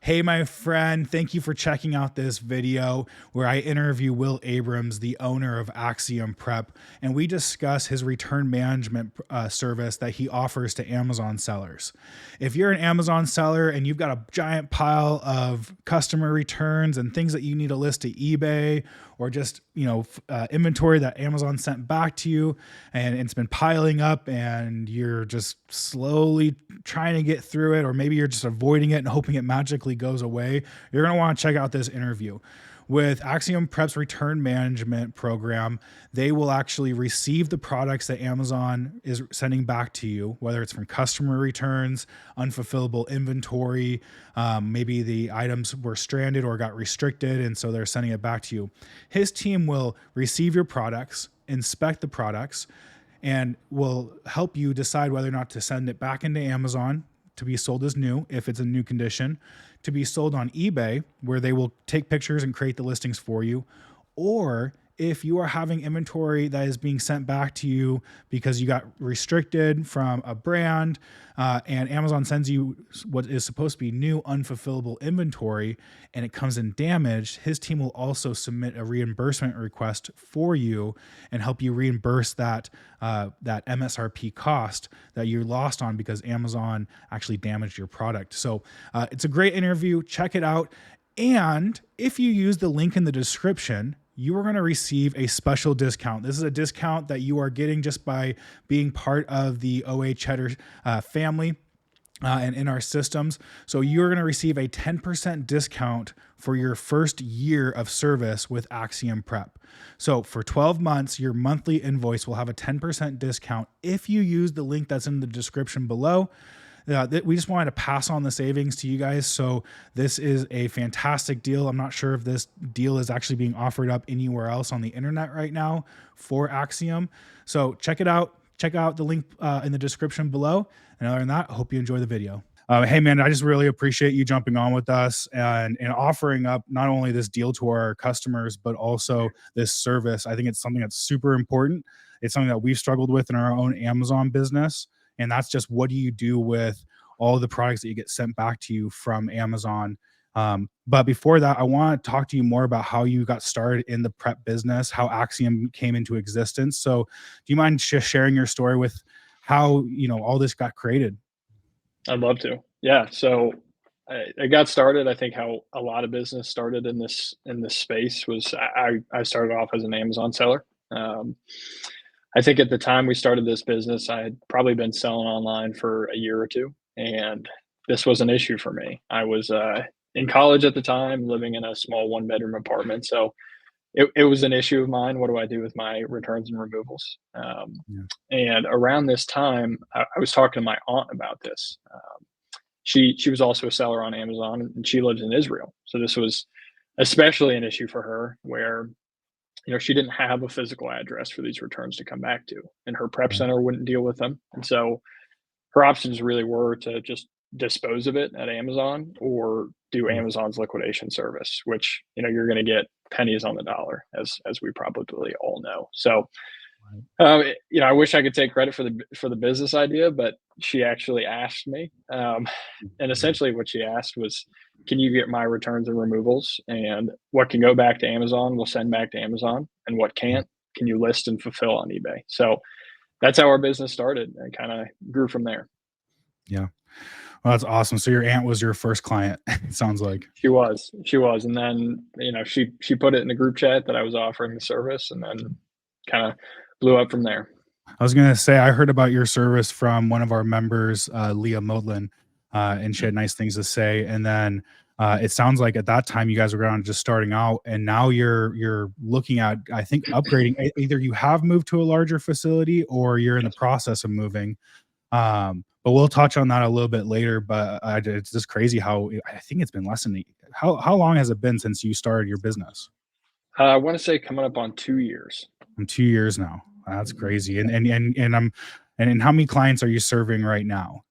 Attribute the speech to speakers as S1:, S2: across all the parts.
S1: Hey, my friend, thank you for checking out this video where I interview Will Abrams, the owner of Axiom Prep, and we discuss his return management service that he offers to Amazon sellers. If you're an Amazon seller and you've got a giant pile of customer returns and things that you need to list to eBay, or just inventory that Amazon sent back to you and it's been piling up and you're just slowly trying to get through it, or maybe you're just avoiding it and hoping it magically goes away, you're going to want to check out this interview. With Axiom Prep's return management program, they will actually receive the products that Amazon is sending back to you, whether it's from customer returns, unfulfillable inventory, maybe the items were stranded or got restricted, and so they're sending it back to you. His team will receive your products, inspect the products, and will help you decide whether or not to send it back into Amazon to be sold as new, if it's in new condition, to be sold on eBay, where they will take pictures and create the listings for you, or if you are having inventory that is being sent back to you because you got restricted from a brand, and Amazon sends you what is supposed to be new unfulfillable inventory and it comes in damaged, his team will also submit a reimbursement request for you and help you reimburse that MSRP cost that you lost on because Amazon actually damaged your product. So it's a great interview. Check it out. And if you use the link in the description, you are going to receive a special discount. This is a discount that you are getting just by being part of the OA Cheddar family and in our systems. So you're going to receive a 10% discount for your first year of service with Axiom Prep. So for 12 months, your monthly invoice will have a 10% discount if you use the link that's in the description below. We just wanted to pass on the savings to you guys. So this is a fantastic deal. I'm not sure if this deal is actually being offered up anywhere else on the internet right now for Axiom. So check it out. Check out the link in the description below. And other than that, I hope you enjoy the video. Hey man, I just really appreciate you jumping on with us and offering up not only this deal to our customers, but also this service. I think it's something that's super important. It's something that we've struggled with in our own Amazon business. And that's just, what do you do with all the products that you get sent back to you from Amazon? But before that, I want to talk to you more about how you got started in the prep business, how Axiom came into existence. So do you mind just sharing your story with how, all this got created?
S2: I'd love to. Yeah. So I got started. I think how a lot of business started in this space was I started off as an Amazon seller. I think at the time we started this business, I had probably been selling online for a year or two, and this was an issue for me. I was in college at the time, living in a small one-bedroom apartment, so it was an issue of mine. What do I do with my returns and removals?
S1: Yeah.
S2: And around this time, I was talking to my aunt about this. She was also a seller on Amazon, and she lives in Israel, so this was especially an issue for her, where she didn't have a physical address for these returns to come back to, and her prep
S1: Right.
S2: center wouldn't deal with them. And so her options really were to just dispose of it at Amazon or do
S1: Yeah.
S2: Amazon's liquidation service, which, you're going to get pennies on the dollar, as we probably all know. So,
S1: Right.
S2: I wish I could take credit for the business idea, but she actually asked me, and
S1: Yeah.
S2: essentially what she asked was, "Can you get my returns and removals? And what can go back to Amazon, we'll send back to Amazon, and what
S1: Yeah.
S2: can't, can you list and fulfill on eBay?" So that's how our business started, and kind of grew from there.
S1: Yeah. Well, that's awesome. So your aunt was your first client, it sounds like.
S2: She was, and then she put it in the group chat that I was offering the service, and then kind of blew up from there.
S1: I was gonna say I heard about your service from one of our members, Leah Modlin, and she had nice things to say. And then it sounds like at that time you guys were kind just starting out, and now you're looking at, I think, upgrading. Either you have moved to a larger facility or you're in the
S2: Yes.
S1: process of moving. But we'll touch on that a little bit later. But it's just crazy how I think it's been less than how long has it been since you started your business?
S2: I want to say coming up on 2 years.
S1: 2 years now. That's
S2: Mhm.
S1: crazy. And how many clients are you serving right now?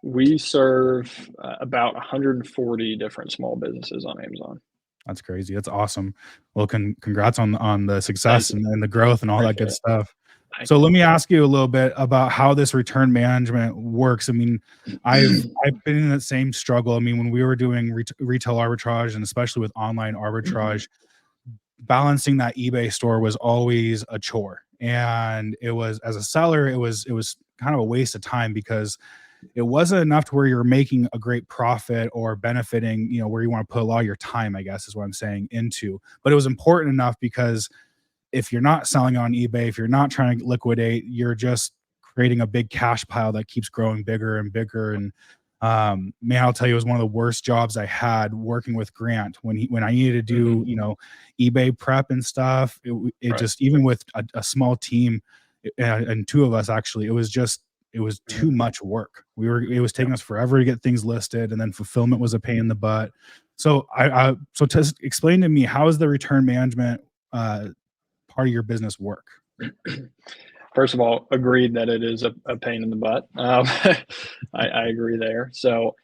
S2: We serve about 140 different small businesses on Amazon.
S1: That's crazy. That's awesome. Well, congrats on the
S2: Thank
S1: success
S2: you.
S1: and the growth and all that
S2: Appreciate
S1: good
S2: it.
S1: stuff.
S2: Thank
S1: So
S2: you.
S1: let me ask you a little bit about how this return management works. I mean, I've been in that same struggle. I mean, when we were doing retail arbitrage, and especially with online arbitrage, balancing that eBay store was always a chore. And it was, as a seller, it was kind of a waste of time, because it wasn't enough to where you're making a great profit or benefiting, where you want to put a lot of your time, I guess is what I'm saying, into. But it was important enough because if you're not selling on eBay, if you're not trying to liquidate, you're just creating a big cash pile that keeps growing bigger and bigger. And man, I'll tell you, it was one of the worst jobs I had, working with Grant when I needed to do, eBay prep and stuff. It
S2: Right.
S1: just, even with a small team, and two of us actually, it was too much work. It was taking
S2: Yep.
S1: us forever to get things listed, and then fulfillment was a pain in the butt. So so to explain to me, how is the return management part of your business work?
S2: First of all, agreed that it is a pain in the butt. I agree there. So,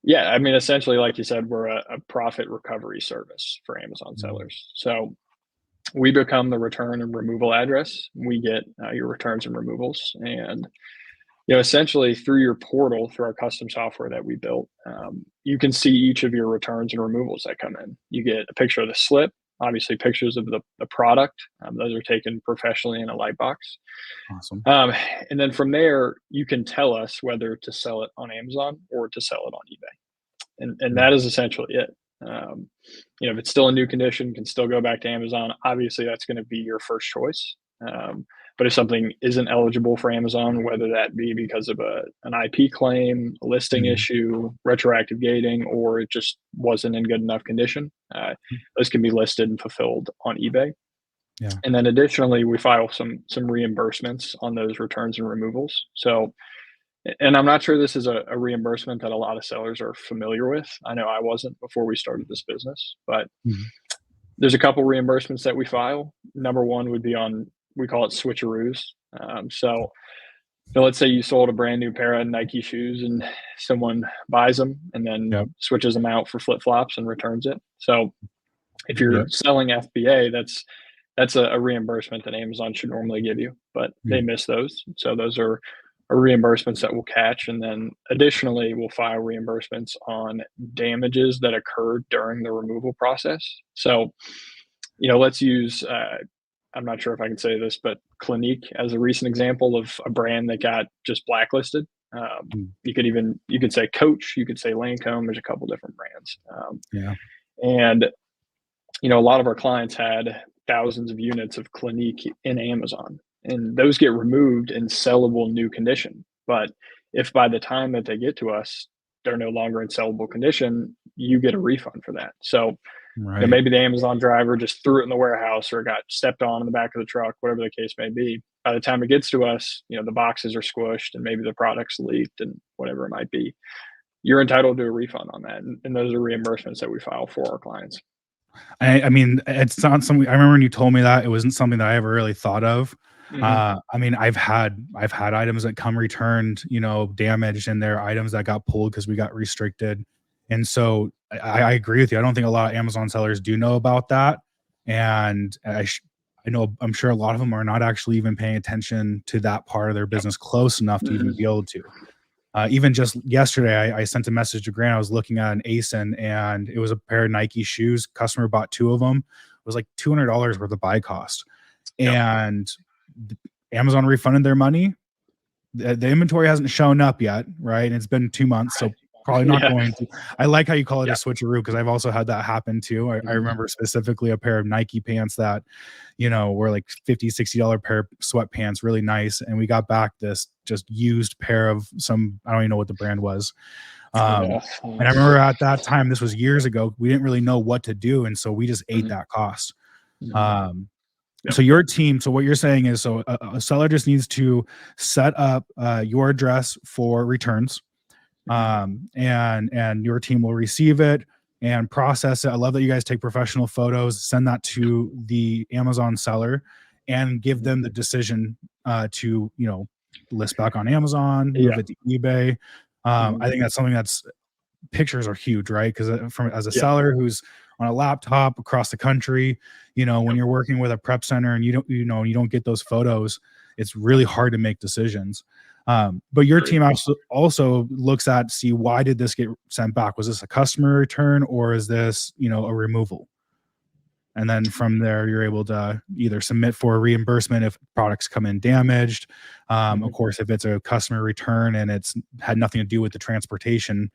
S2: yeah, I mean, essentially, like you said, we're a profit recovery service for Amazon
S1: Mm,
S2: sellers. So we become the return and removal address. We get your returns and removals, and essentially through your portal, through our custom software that we built, you can see each of your returns and removals that come in. You get a picture of the slip, obviously pictures of the product. Those are taken professionally in a light box.
S1: awesome.
S2: Um, and then from there, you can tell us whether to sell it on Amazon or to sell it on eBay. And that
S1: Mm,
S2: is essentially it. Um, if it's still in new condition, can still go back to Amazon. Obviously, that's going to be your first choice. But if something isn't eligible for Amazon, whether that be because of an IP claim, a listing
S1: mhm,
S2: issue, retroactive gating, or it just wasn't in good enough condition, those can be listed and fulfilled on eBay.
S1: yeah.
S2: And then additionally, we file some reimbursements on those returns and removals. So, and I'm not sure this is a reimbursement that a lot of sellers are familiar with. I know I wasn't before we started this business, but
S1: Mhm,
S2: there's a couple reimbursements that we file. Number one would be on, we call it switcheroos. So let's say you sold a brand new pair of Nike shoes and someone buys them and then
S1: yep,
S2: switches them out for flip flops and returns it. So if you're
S1: yep,
S2: selling FBA, that's a reimbursement that Amazon should normally give you, but they
S1: mm,
S2: miss those. So those are reimbursements that we'll catch. And then additionally, we'll file reimbursements on damages that occurred during the removal process. So, let's use, I'm not sure if I can say this, but Clinique as a recent example of a brand that got just blacklisted.
S1: mm,
S2: You could say Coach, you could say Lancome. There's a couple different brands,
S1: yeah,
S2: and a lot of our clients had thousands of units of Clinique in Amazon, and those get removed in sellable new condition. But if by the time that they get to us, they're no longer in sellable condition, you get a refund for that. So,
S1: right.
S2: maybe the Amazon driver just threw it in the warehouse or got stepped on in the back of the truck, whatever the case may be. By the time it gets to us, the boxes are squished and maybe the product's leaked and whatever it might be. You're entitled to a refund on that. And those are reimbursements that we file for our clients.
S1: I mean, it's not something. I remember when you told me that, it wasn't something that I ever really thought of.
S2: Hmm.
S1: I mean, I've had items that come returned, damaged, and they're items that got pulled because we got restricted. And so I agree with you. I don't think a lot of Amazon sellers do know about that. And I know, I'm sure a lot of them are not actually even paying attention to that part of their
S2: Yep.
S1: business close enough to even
S2: Hmm.
S1: be able to. Even just yesterday, I sent a message to Grant. I was looking at an ASIN, and it was a pair of Nike shoes. Customer bought two of them. It was like $200 worth of buy cost,
S2: Yep.
S1: and Amazon refunded their money. The inventory hasn't shown up yet, right? And it's been 2 months, so
S2: Right.
S1: probably not
S2: Yeah.
S1: going to. I like how you call it a
S2: Yeah.
S1: switcheroo, because I've also had that happen too. I
S2: Mhm.
S1: remember specifically a pair of Nike pants that, were like $50, $60 pair of sweatpants, really nice. And we got back this just used pair of some, I don't even know what the brand was. Um,
S2: Yeah.
S1: and I remember at that time, this was years ago, we didn't really know what to do. And so we just ate
S2: Mhm.
S1: that cost.
S2: Mhm.
S1: Um,
S2: Yep.
S1: so your team, so what you're saying is, so a seller just needs to set up your address for returns,
S2: Mhm.
S1: and your team will receive it and process it. I love that you guys take professional photos, send that to the Amazon seller, and give
S2: Mhm.
S1: them the decision to list back on Amazon, move
S2: Yeah.
S1: it to eBay.
S2: Mhm.
S1: I think that's something that's, pictures are huge, right? Because from as a
S2: Yeah.
S1: seller who's on a laptop across the country, when
S2: Yep.
S1: you're working with a prep center and you don't get those photos, it's really hard to make decisions. But your team also looks at, see, why did this get sent back? Was this a customer return, or is this, a removal? And then from there, you're able to either submit for a reimbursement if products come in damaged. Of course, if it's a customer return and it's had nothing to do with the transportation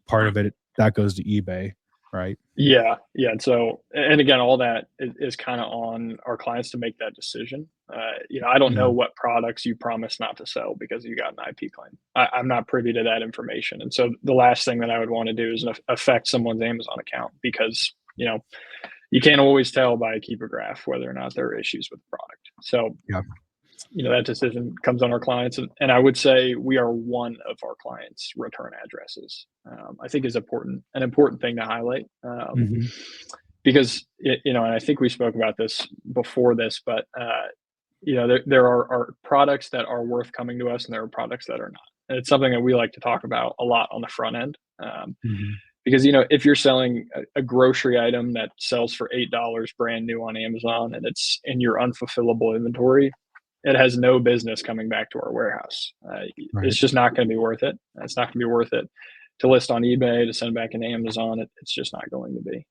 S1: part of it, that goes to eBay, right?
S2: Yeah, yeah. So, and again, all that is kind of on our clients to make that decision. I don't know
S1: Mhm.
S2: what products you promised not to sell because you got an IP claim. I'm not privy to that information, and so the last thing that I would want to do is affect someone's Amazon account because you can't always tell by a keeper graph whether or not there are issues with the product. So
S1: Yeah.
S2: that decision comes on our clients, and I would say we are one of our clients' return addresses. I think is an important thing to highlight,
S1: Mhm.
S2: because and I think we spoke about this before this, but there are products that are worth coming to us, and there are products that are not. And it's something that we like to talk about a lot on the front end.
S1: Mhm.
S2: Because if you're selling a grocery item that sells for $8 brand new on Amazon and it's in your unfulfillable inventory, it has no business coming back to our warehouse. It's
S1: Right.
S2: just not going to be worth it. It's not going to be worth it to list on eBay, to send back into Amazon. It's just not going to be.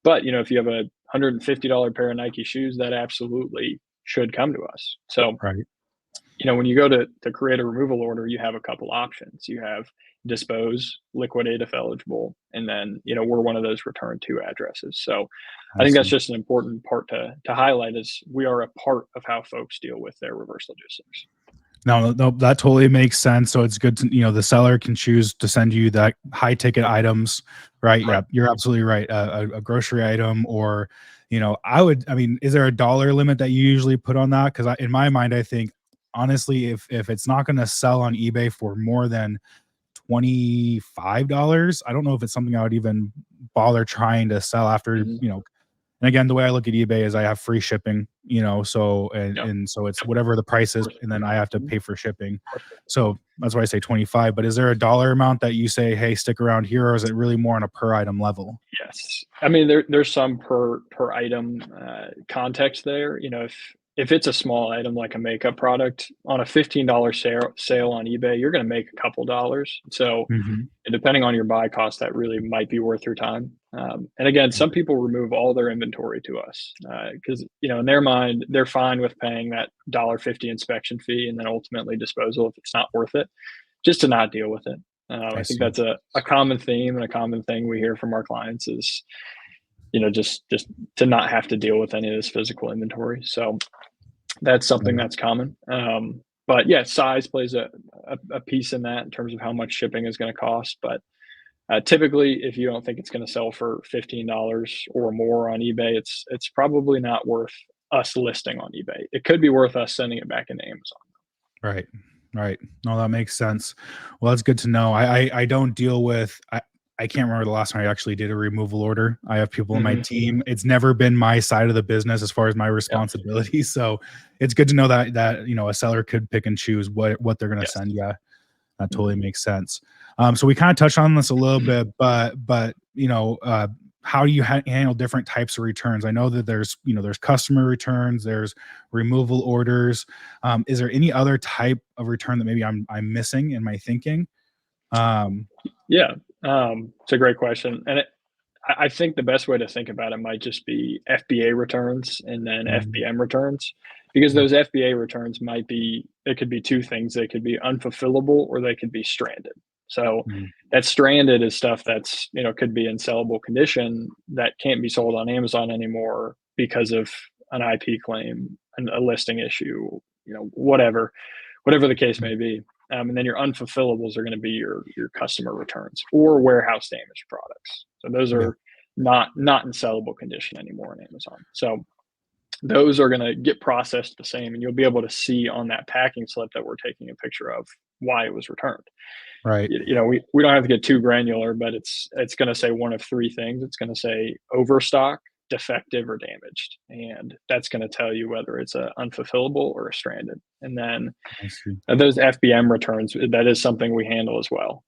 S2: But if you have a $150 pair of Nike shoes, that absolutely should come to us. So
S1: Right.
S2: when you go to create a removal order, you have a couple options. You have dispose, liquidate if eligible, and then we're one of those return to addresses. So I
S1: I
S2: think that's
S1: see.
S2: just an important part to highlight, is we are a part of how folks deal with their reverse logistics.
S1: No, no, that totally makes sense. So it's good to, the seller can choose to send you that high ticket items, right?
S2: Right.
S1: Yeah, you're absolutely right. A grocery item, or, I mean, is there a dollar limit that you usually put on that? Because in my mind, I think honestly, if it's not going to sell on eBay for more than $25, I don't know if it's something I would even bother trying to sell after,
S2: Mhm.
S1: and again, the way I look at eBay is I have free shipping, so and
S2: Yep.
S1: and so it's whatever the price is,
S2: Of
S1: and then I have to
S2: course.
S1: pay for shipping. So that's why I say 25. But is there a dollar amount that you say, hey, stick around here, or is it really more on a per item level?
S2: Yes. I mean, there's some per item context there. If it's a small item like a makeup product on a $15 sale on eBay, you're going to make a couple dollars. So,
S1: Mhm.
S2: and depending on your buy cost, that really might be worth your time. And again, some people remove all their inventory to us because in their mind they're fine with paying that $1.50 inspection fee and then ultimately disposal if it's not worth it, just to not deal with it.
S1: I
S2: I think
S1: see.
S2: that's a common theme and a common thing we hear from our clients is, just to not have to deal with any of this physical inventory. So that's something
S1: Right.
S2: that's common. But yeah, size plays a piece in that in terms of how much shipping is going to cost. But typically, if you don't think it's going to sell for $15 or more on eBay, it's probably not worth us listing on eBay. It could be worth us sending it back into Amazon.
S1: Right. Right. No, that makes sense. Well, that's good to know. I don't deal with I can't remember the last time I actually did a removal order. I have people in my
S2: Hmm.
S1: team. It's never been my side of the business as far as my
S2: Yeah.
S1: responsibility. So it's good to know that a seller could pick and choose what they're gonna
S2: Yes.
S1: send you. That totally
S2: Mhm.
S1: makes sense. So we kind of touched on this a little bit, but how do you handle different types of returns? I know that there's customer returns, there's removal orders. Is there any other type of return that maybe I'm missing in my thinking? Um,
S2: Yeah. It's a great question, and I think the best way to think about it might just be FBA returns and then
S1: mm,
S2: FBM returns, because
S1: mm,
S2: those FBA returns it could be two things. They could be unfulfillable or they could be stranded. So
S1: mm,
S2: that stranded is stuff that's, could be in sellable condition that can't be sold on Amazon anymore because of an IP claim, a listing issue, whatever the case
S1: mm,
S2: may be. And then your unfulfillables are going to be your customer returns or warehouse damaged products. So those
S1: yeah,
S2: are not in sellable condition anymore on Amazon. So those are going to get processed the same, and you'll be able to see on that packing slip that we're taking a picture of why it was returned.
S1: right,
S2: We don't have to get too granular, but it's going to say one of three things. It's going to say overstock, defective, or damaged, and that's going to tell you whether it's a unfulfillable or a stranded. And then
S1: I see.
S2: those FBM returns, that is something we handle as well.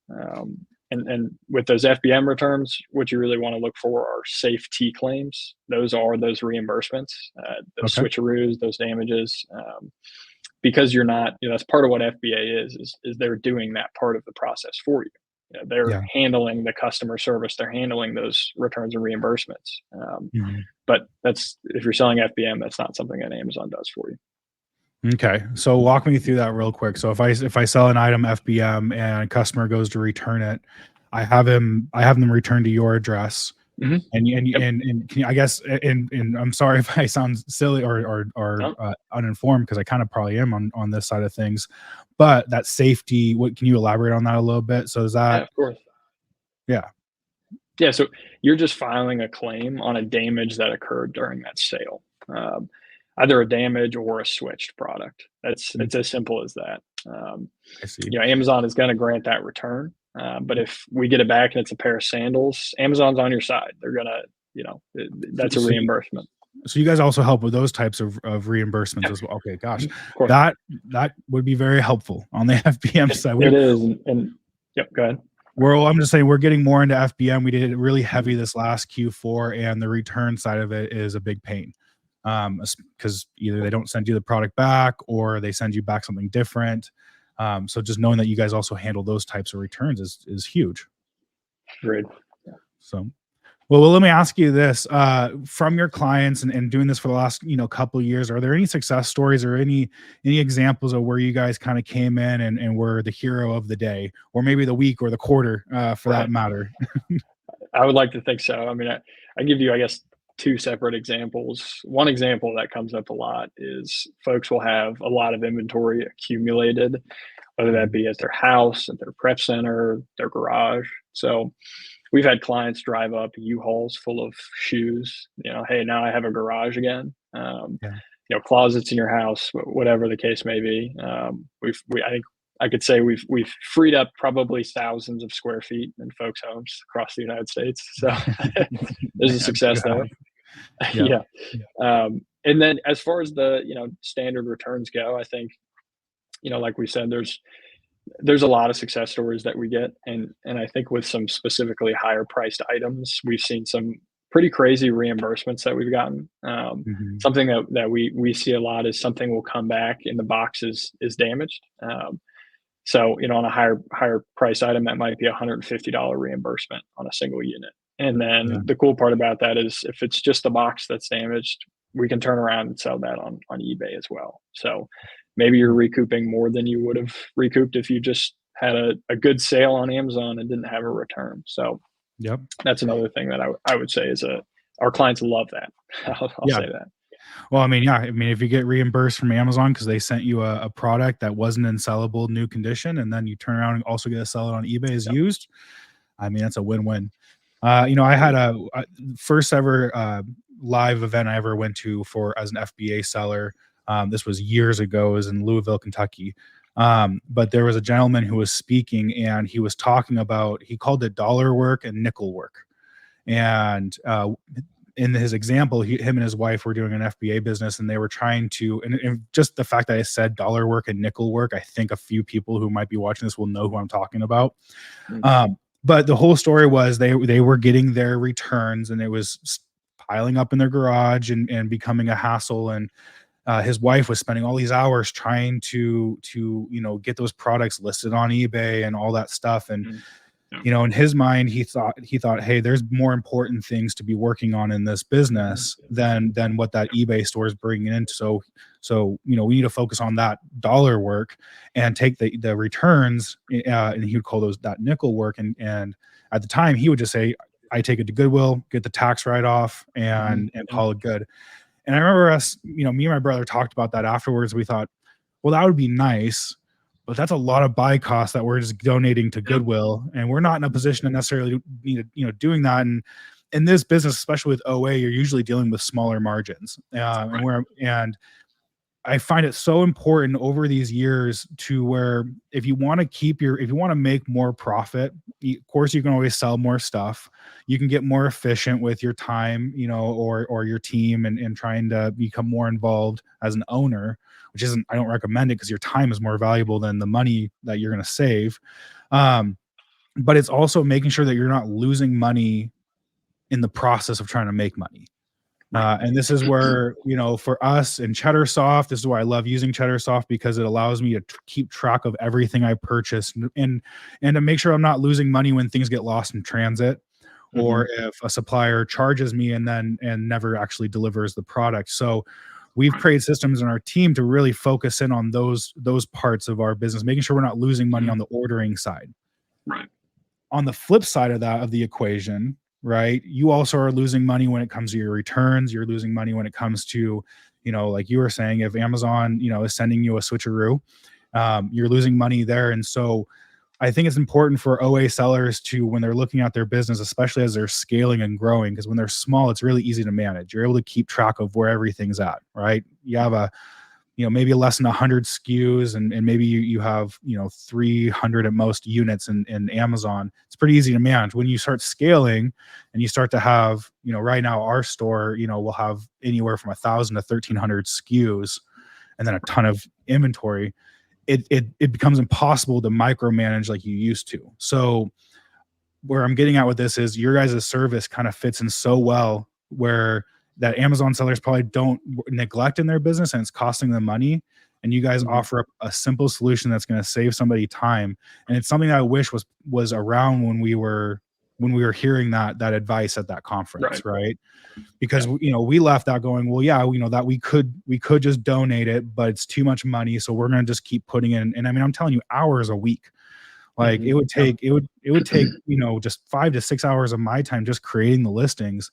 S2: And with those FBM returns, what you really want to look for are safe T claims. Those are those reimbursements, those
S1: Okay,
S2: switcheroos, those damages. because you're not, that's part of what FBA is they're doing that part of the process for you. They're
S1: Yeah.
S2: handling the customer service, they're handling those returns and reimbursements.
S1: Mhm.
S2: But that's, if you're selling FBM, that's not something that Amazon does for you.
S1: Okay. So walk me through that real quick. So if I sell an item FBM and a customer goes to return it, I have them return to your address.
S2: Hmm. Yep.
S1: And can you, I guess, and I'm sorry if I sound silly
S2: No.
S1: uninformed, because I kind of probably am on this side of things, but that safety, what can you elaborate on that a little bit? So is
S2: Yeah,
S1: that,
S2: of course.
S1: yeah,
S2: Yeah, so you're just filing a claim on a damage that occurred during that sale, um, either a damage or a switched product.
S1: mm,
S2: It's as simple as that. Um,
S1: I see.
S2: Amazon is going to grant that return, but if we get it back and it's a pair of sandals, Amazon's on your side. They're gonna,
S1: So,
S2: that's a
S1: so you,
S2: reimbursement.
S1: so you guys also help with those types of reimbursements
S2: Yeah,
S1: as well. Okay, gosh,
S2: mhm, of course.
S1: that that would be very helpful on the FBM side.
S2: It is, and yep. Go ahead.
S1: I'm just saying we're getting more into FBM. We did it really
S2: Mhm,
S1: heavy this last Q4, and the return side of it is a big pain. Because either they don't send you the product back or they send you back something different. So just knowing that you guys also handle those types of returns is huge.
S2: agreed.
S1: So well, let me ask you this: from your clients and doing this for the last couple of years, are there any success stories or any examples of where you guys kind of came in and were the hero of the day, or maybe the week or the quarter, for that
S2: Right.
S1: matter?
S2: I would like to think so. I mean, I give you, I guess, two separate examples. One example that comes up a lot is folks will have a lot of inventory accumulated, whether that
S1: Mhm.
S2: be at their house, at their prep center, their garage. So we've had clients drive up U-Hauls full of shoes. Hey, now I have a garage again.
S1: Yeah.
S2: Closets in your house, whatever the case may be. I think I could say we've freed up probably thousands of square feet in folks' homes across the United States. So there's a
S1: Man, you
S2: success
S1: have.
S2: there.
S1: Yep.
S2: Yeah. And then as far as the standard returns go, I think like we said, there's a lot of success stories that we get, and I think with some specifically higher priced items, we've seen some pretty crazy reimbursements that we've gotten.
S1: Mhm.
S2: Something that we see a lot is something will come back and the box is damaged. So on a higher price item, that might be $150 reimbursement on a single unit. And
S1: Yeah.
S2: then the cool part about that is if it's just the box that's damaged, we can turn around and sell that on eBay as well. So maybe you're
S1: Mm.
S2: recouping more than you would have recouped if you just had a good sale on Amazon and didn't have a return. So
S1: Yep.
S2: that's another thing that I would say is our clients love that. I'll
S1: Yeah.
S2: say that.
S1: Well, I mean, yeah. I mean, if you get reimbursed from Amazon because they sent you a product that wasn't in sellable new condition, and then you turn around and also get to sell it on eBay as
S2: Yep.
S1: used, I mean, that's a win-win. I had
S2: Agreed.
S1: a first ever live event I ever went to for as an FBA seller. This was years ago. It was in Louisville, Kentucky. But there was a gentleman who was speaking, and he was talking about, he called it dollar work and nickel work. And in his example, him and his wife were doing an FBA business, and they were trying to, and just the fact that I said dollar work and nickel work, I think a few people who might be watching this will know who I'm talking about.
S2: Mm,
S1: But the whole story was they were getting their returns, and it was piling up in their garage and becoming a hassle. And his wife was spending all these hours trying to get those products listed on eBay and all that stuff. And
S2: mm, yeah.
S1: in his mind, he thought, hey, there's more important things to be working on in this
S2: Mhm.
S1: business than what that eBay store is bringing in. So we need to focus on that dollar work and take the returns, and he would call those that nickel work. And at the time, he would just say, I take it to Goodwill, get the tax write off,
S2: Mhm.
S1: and
S2: Yeah.
S1: call it good. And I remember us, me and my brother talked about that afterwards. We thought, well, that would be nice, but that's a lot of buy costs that we're just donating to
S2: Yeah.
S1: Goodwill, and we're not in a position to necessarily need doing that. And in this business, especially with OA, you're usually dealing with smaller margins,
S2: Right.
S1: and I find it so important over these years to where if you want to make more profit, of course you can always sell more stuff. You can get more efficient with your time, or your team, and trying to become more involved as an owner, which isn't, I don't recommend it because your time is more valuable than the money that you're going to save. Um, but it's also making sure that you're not losing money in the process of trying to make money.
S2: Right.
S1: And this is where, for us in Cheddar Soft, this is why I love using Cheddar Soft, because it allows me to keep track of everything I purchase, and to make sure I'm not losing money when things get lost in transit, or if a supplier charges me and never actually delivers the product. So we've
S2: Right.
S1: created systems in our team to really focus in on those parts of our business, making sure we're not losing money on the ordering side.
S2: Right.
S1: On the flip side of the equation, right, you also are losing money when it comes to your returns. You're losing money when it comes to, like you were saying, if Amazon, is sending you a switcheroo, you're losing money there. And so I think it's important for OA sellers to, when they're looking at their business, especially as they're scaling and growing, because when they're small, it's really easy to manage. You're able to keep track of where everything's at, right? You have maybe less than 100 SKUs, and maybe you have 300 at most units in Amazon. It's pretty easy to manage. When you start scaling and you start to have, right now our store, will have anywhere from 1,000 to 1,300 SKUs, and then a ton of inventory. It becomes impossible to micromanage like you used to. So where I'm getting at with this is your guys' service kind of fits in so well, where that Amazon sellers probably don't neglect in their business and it's costing them money. And you guys offer up a simple solution that's going to save somebody time. And it's something that I wish was around when we were hearing that advice at that conference, right? Because we left that going, well, yeah, that we could just donate it, but it's too much money, so we're going to just keep putting in. And I mean, I'm telling you, hours a week. Like it would take just 5 to 6 hours of my time just creating the listings,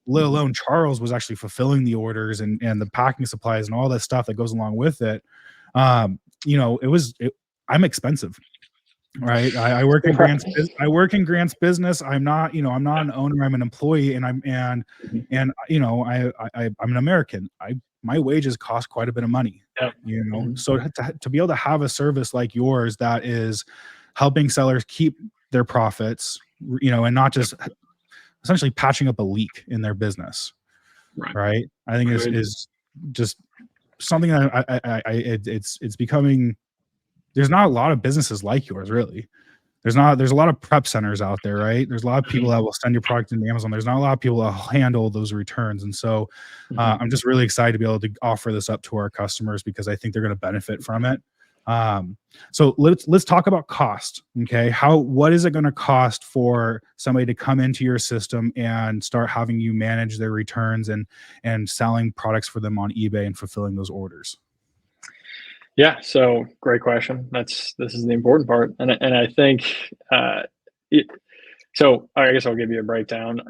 S1: let alone Charles was actually fulfilling the orders and the packing supplies and all that stuff that goes along with it. I'm expensive, right? I work in Grant's business. I'm not an owner, I'm an employee, and I'm an American. My wages cost quite a bit of money. So to be able to have a service like yours that is helping sellers keep their profits, and not just essentially patching up a leak in their business, right? I think is just something that it's becoming. There's not a lot of businesses like yours, really. There's a lot of prep centers out there, right? There's a lot of people that will send your product into Amazon. There's not a lot of people that handle those returns. And so I'm just really excited to be able to offer this up to our customers, because I think they're going to benefit from it. So let's talk about cost. Okay. What is it going to cost for somebody to come into your system and start having you manage their returns and selling products for them on eBay and fulfilling those orders?
S2: Yeah, so great question. This is the important part, and I think so. I guess I'll give you a breakdown.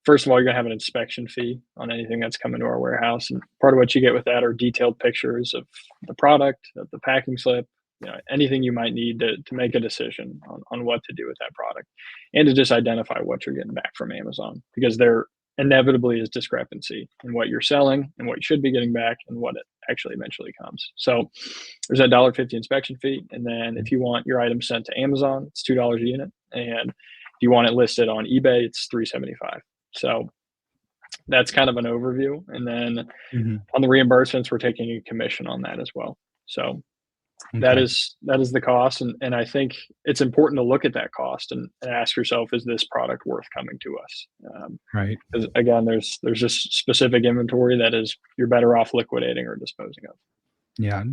S2: First of all, you're gonna have an inspection fee on anything that's coming to our warehouse, and part of what you get with that are detailed pictures of the product, of the packing slip, anything you might need to make a decision on what to do with that product, and to just identify what you're getting back from Amazon, because there inevitably is discrepancy in what you're selling and what you should be getting back and what it actually eventually comes. So there's that $1.50 inspection fee. And then if you want your item sent to Amazon, it's $2 a unit. And if you want it listed on eBay, it's $3.75. So that's kind of an overview. And then on the reimbursements, we're taking a commission on that as well. So that is the cost. And I think it's important to look at that cost and ask yourself, is this product worth coming to us?
S1: Right.
S2: Because again, there's just specific inventory that is you're better off liquidating or disposing of.
S1: Yeah.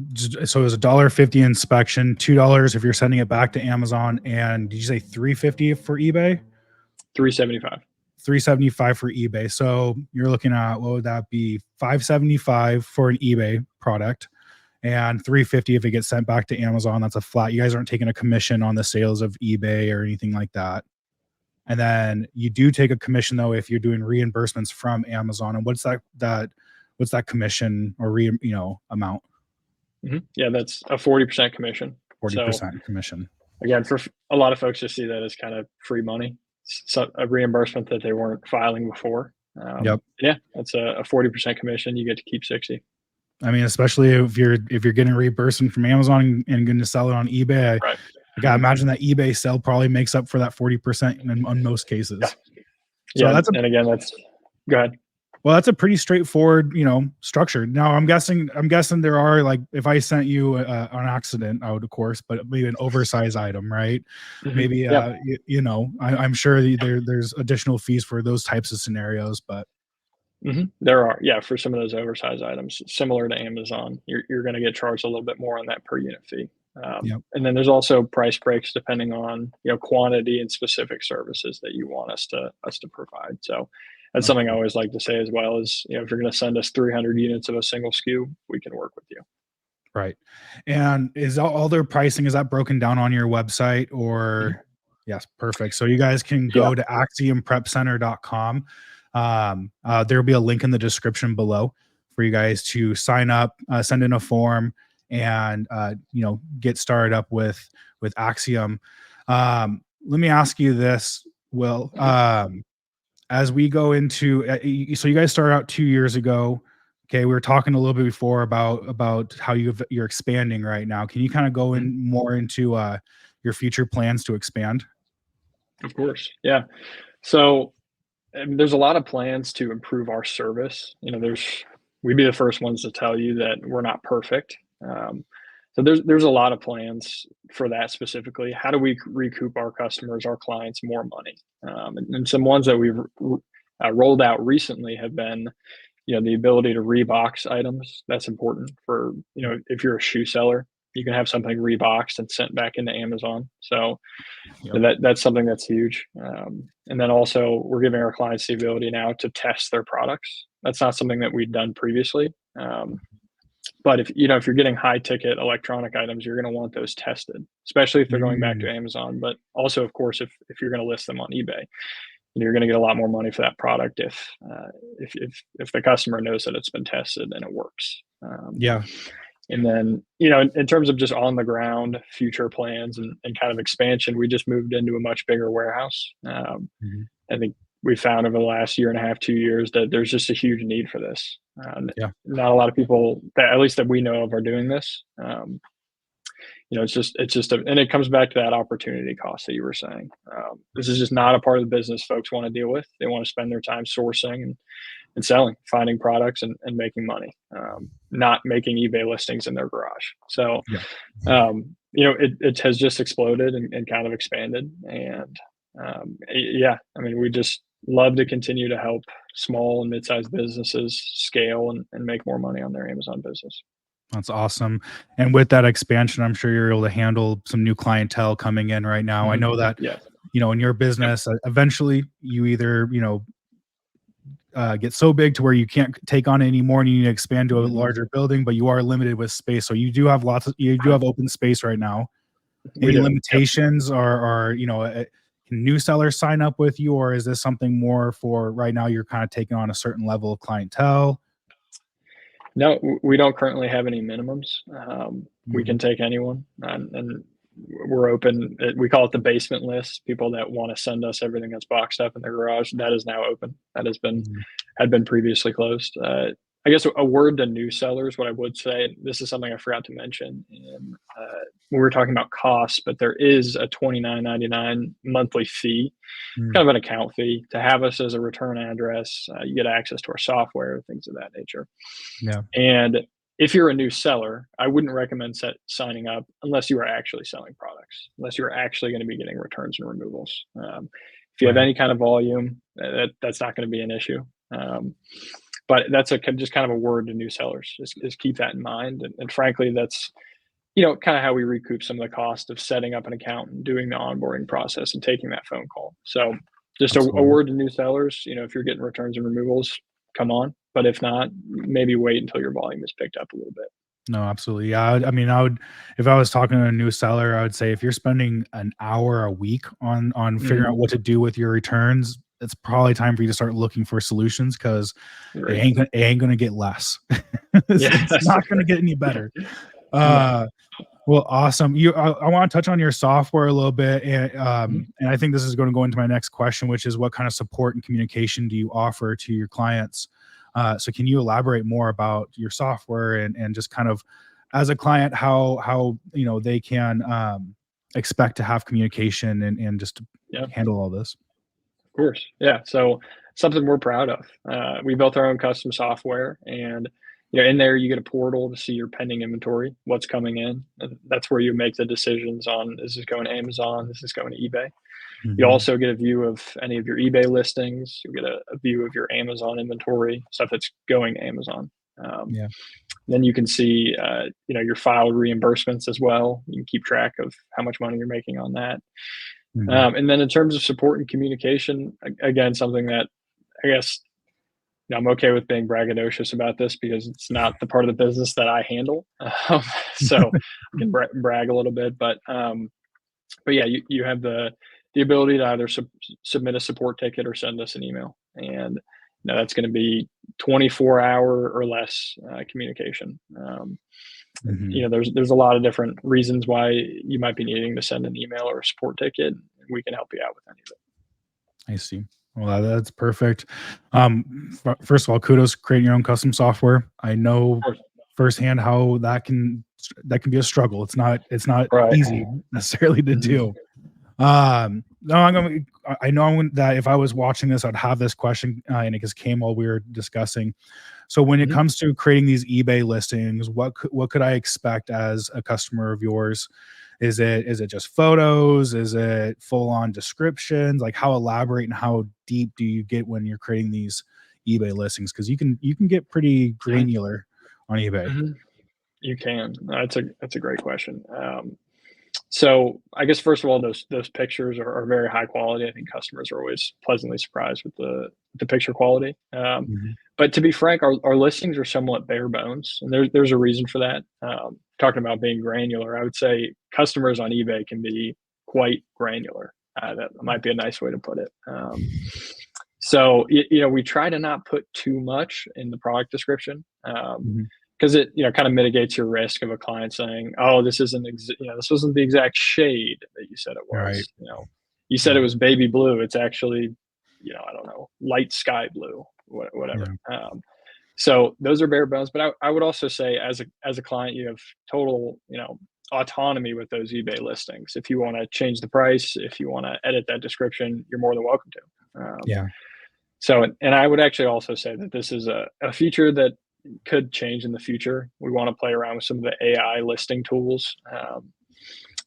S1: So it was $1.50 inspection, $2 if you're sending it back to Amazon, and did you say $3.50 for eBay?
S2: $3.75.
S1: $3.75 for eBay. So you're looking at, what would that be? $5.75 for an eBay product, and $3.50 if it gets sent back to Amazon. That's a flat. You guys aren't taking a commission on the sales of eBay or anything like that. And then you do take a commission though if you're doing reimbursements from Amazon. And what's that commission or amount?
S2: Yeah, that's a 40% commission.
S1: 40% commission.
S2: Again, for a lot of folks, just see that as kind of free money. So a reimbursement that they weren't filing before.
S1: Yep.
S2: Yeah, that's a 40% commission. You get to keep 60.
S1: I mean, especially if you're getting reimbursement from Amazon and going to sell it on eBay,
S2: Right.
S1: I gotta imagine that eBay sale probably makes up for that 40% in most cases.
S2: Yeah.
S1: So
S2: go ahead.
S1: Well, that's a pretty straightforward, structure. Now, I'm guessing there are, like, if I sent you an accident, I would, of course, but maybe an oversized item, right? Maybe, I'm sure there's additional fees for those types of scenarios, but
S2: There are, yeah, for some of those oversized items, similar to Amazon, you're going to get charged a little bit more on that per unit fee.
S1: Yep.
S2: And then there's also price breaks depending on quantity and specific services that you want us to provide. So that's something I
S1: Okay.
S2: always like to say as well is if you're going to send us 300 units of a single SKU, we can work with you.
S1: Right. And is all their pricing, is that broken down on your website
S2: Mhm.
S1: or? Yes, perfect. So you guys can
S2: Yeah.
S1: go to axiomprepcenter.com. There'll be a link in the description below for you guys to sign up, send in a form, and get started up with Axiom. Let me ask you this, Will.
S2: Mhm.
S1: As we go into, so you guys started out 2 years ago. Okay, we were talking a little bit before about how you're expanding right now. Can you kind of go
S2: Mhm.
S1: in more into your future plans to expand?
S2: Of course. Yeah. So there's a lot of plans to improve our service. We'd be the first ones to tell you that we're not perfect. So there's a lot of plans for that specifically. How do we recoup our customers, our clients, more money? And some ones that we've rolled out recently have been, the ability to rebox items. That's important for, if you're a shoe seller, you can have something reboxed and sent back into Amazon. So
S1: Yep.
S2: that's something that's huge. And then also we're giving our clients the ability now to test their products. That's not something that we'd done previously. But if you're getting high ticket electronic items, you're going to want those tested, especially if they're going back to
S1: Mm,
S2: Amazon. But also, of course, if you're going to list them on eBay, you're going to get a lot more money for that product if the customer knows that it's been tested and it works.
S1: yeah.
S2: And then, in terms of just on the ground future plans and kind of expansion, we just moved into a much bigger warehouse.
S1: Mhm.
S2: I think we found over the last year and a half, 2 years, that there's just a huge need for this.
S1: Yeah.
S2: Not a lot of people that, at least that we know of, are doing this. And it comes back to that opportunity cost that you were saying. This is just not a part of the business folks want to deal with. They want to spend their time sourcing and selling, finding products and making money, not making eBay listings in their garage. So,
S1: Yeah.
S2: it has just exploded and kind of expanded. And yeah, I mean, we just love to continue to help small and mid-sized businesses scale and make more money on their Amazon business.
S1: That's awesome. And with that expansion, I'm sure you're able to handle some new clientele coming in right now. I
S2: Hmm.
S1: know that,
S2: Yeah.
S1: in your
S2: Yep.
S1: business, eventually you either, get so big to where you can't take on anymore and you need to expand to a
S2: Hmm.
S1: larger building, but you are limited with space. So you do have open space right now.
S2: We
S1: Any
S2: do. Yep.
S1: limitations or can new sellers sign up with you, or is this something more for right now you're kind of taking on a certain level of clientele?
S2: No, we don't currently have any minimums. We can
S1: Mhm.
S2: take anyone, and we're open. We call it the basement list. People that want to send us everything that's boxed up in their garage, that is now open. That
S1: Mhm.
S2: had been previously closed. I guess a word to new sellers. What I would say, this is something I forgot to mention when we were talking about costs, but there is a $29.99 monthly fee,
S1: Mm.
S2: kind of an account fee, to have us as a return address. You get access to our software, things of that nature.
S1: Yeah.
S2: And if you're a new seller, I wouldn't recommend signing up unless you are actually selling products, unless you're actually going to be getting returns and removals. If you have
S1: Right.
S2: any kind of volume, that's not going to be an issue. But that's just kind of a word to new sellers. Just keep that in mind. And frankly, that's kind of how we recoup some of the cost of setting up an account and doing the onboarding process and taking that phone call. So just a
S1: Absolutely.
S2: word to new sellers, if you're getting returns and removals, come on. But if not, maybe wait until your volume is picked up a little bit.
S1: No, absolutely. Yeah. I would, if I was talking to a new seller, I would say if you're spending an hour a week on figuring
S2: Mhm.
S1: out what to do with your returns, it's probably time for you to start looking for solutions because
S2: Great.
S1: it ain't gonna get less.
S2: Yeah,
S1: It's
S2: that's
S1: not
S2: for
S1: gonna
S2: sure.
S1: get any better.
S2: No.
S1: Uh, well, awesome. I want to touch on your software a little bit,
S2: Mhm.
S1: and I think this is going to go into my next question, which is what kind of support and communication do you offer to your clients? So, can you elaborate more about your software and just kind of as a client how they can expect to have communication and just to
S2: Yeah.
S1: handle all this?
S2: Of course. Yeah. So something we're proud of. We built our own custom software, and in there you get a portal to see your pending inventory, what's coming in. And that's where you make the decisions on, is this going to Amazon? Is this going to eBay? You
S1: Mhm.
S2: also get a view of any of your eBay listings. You get a view of your Amazon inventory, stuff that's going to Amazon. Um,
S1: Yeah.
S2: then you can see, your filed reimbursements as well. You can keep track of how much money you're making on that.
S1: Mhm.
S2: And then in terms of support and communication, again, something that I guess I'm okay with being braggadocious about this because it's not the part of the business that I handle. So I can brag a little bit, but yeah, you have the ability to either submit a support ticket or send us an email, and that's going to be 24-hour or less communication.
S1: Mhm.
S2: There's a lot of different reasons why you might be needing to send an email or a support ticket. We can help you out with any of it.
S1: I see. Well, that's perfect. First of all, kudos creating your own custom software. I know
S2: Of course.
S1: firsthand how that can be a struggle. It's not
S2: Right.
S1: easy necessarily to
S2: Mhm.
S1: do. No, I know that if I was watching this, I'd have this question, and it just came while we were discussing. So when it
S2: Mhm.
S1: comes to creating these eBay listings, what could I expect as a customer of yours? Is it just photos? Is it full on descriptions? Like how elaborate and how deep do you get when you're creating these eBay listings? Because you can get pretty
S2: Mhm.
S1: granular on eBay.
S2: Mhm. You can. That's a great question. So I guess first of all, those pictures are very high quality. I think customers are always pleasantly surprised with the picture quality.
S1: Mhm.
S2: But to be frank, our listings are somewhat bare bones, and there's a reason for that. Talking about being granular, I would say customers on eBay can be quite granular. That might be a nice way to put it. So we try to not put too much in the product description.
S1: Mhm.
S2: Because it kind of mitigates your risk of a client saying, "Oh, this wasn't the exact shade that you said it
S1: Right.
S2: was." You said it
S1: Mhm.
S2: was baby blue. It's actually, I don't know, light sky blue, whatever.
S1: Yeah.
S2: So those are bare bones. But I would also say, as a client, you have total, autonomy with those eBay listings. If you want to change the price, if you want to edit that description, you're more than welcome to.
S1: Yeah.
S2: So, and I would actually also say that this is a feature that could change in the future. We want to play around with some of the AI listing tools.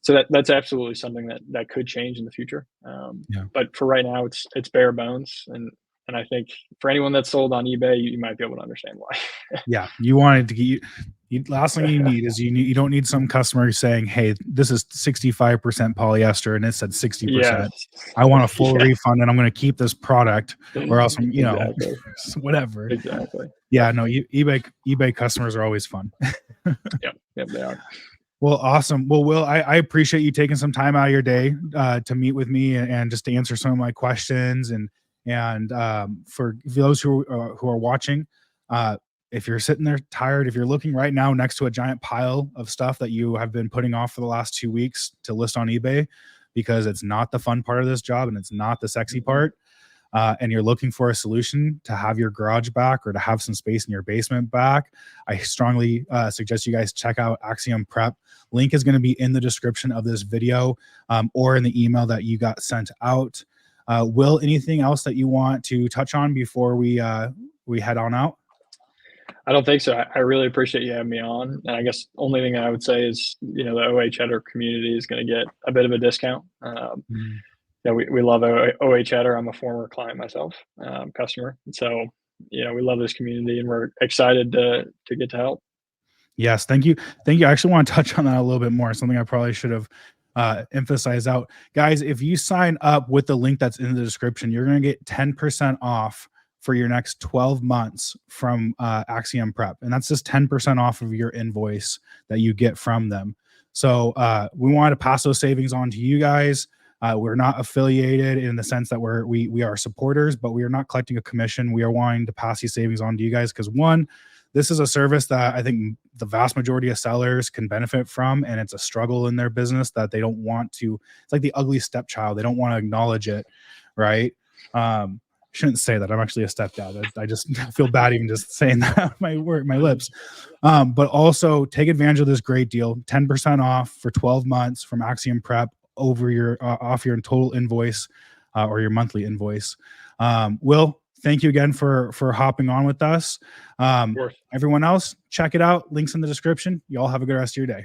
S2: So that's absolutely something that could change in the future.
S1: Yeah.
S2: But for right now, it's bare bones, and I think for anyone that's sold on eBay, you might be able to understand why.
S1: Yeah, you wanted to get last thing you need is you don't need some customer saying, "Hey, this is 65% polyester and it said 60%.
S2: Yes.
S1: I want a full
S2: Yeah.
S1: refund and I'm going to keep this product or else I'm,
S2: Exactly.
S1: whatever."
S2: Exactly.
S1: Yeah,
S2: Yep.
S1: no, eBay customers are always fun.
S2: Yep. Yep. They are.
S1: Well, awesome. Well, Will, I appreciate you taking some time out of your day to meet with me and just to answer some of my questions and for those who are watching, uh, if you're sitting there tired, if you're looking right now next to a giant pile of stuff that you have been putting off for the last 2 weeks to list on eBay because it's not the fun part of this job and it's not the sexy
S2: Mhm.
S1: part, and you're looking for a solution to have your garage back or to have some space in your basement back, I strongly suggest you guys check out Axiom Prep. Link is going to be in the description of this video or in the email that you got sent out. Will, anything else that you want to touch on before we head on out?
S2: I don't think so. I really appreciate you having me on. And I guess only thing I would say is, the OA Cheddar community is going to get a bit of a discount.
S1: Mm.
S2: We love OA Cheddar. I'm a former client myself, customer. And so, we love this community and we're excited to get to help.
S1: Yes, thank you. Thank you. I actually want to touch on that a little bit more. Something I probably should have emphasized out. Guys, if you sign up with the link that's in the description, you're going to get 10% off for your next 12 months from Axiom Prep. And that's just 10% off of your invoice that you get from them. So we wanted to pass those savings on to you guys. We're not affiliated in the sense that we are supporters, but we are not collecting a commission. We are wanting to pass these savings on to you guys because one, this is a service that I think the vast majority of sellers can benefit from, and it's a struggle in their business that they don't want to. It's like the ugly stepchild; they don't want to acknowledge it, right? Shouldn't say that. I'm actually a stepdad. I just feel bad even just saying that my lips. But also take advantage of this great deal: 10% off for 12 months from Axiom Prep over your off your total invoice or your monthly invoice. Will, thank you again for hopping on with us.
S2: Of course.
S1: Everyone else, check it out. Links in the description. You all have a good rest of your day.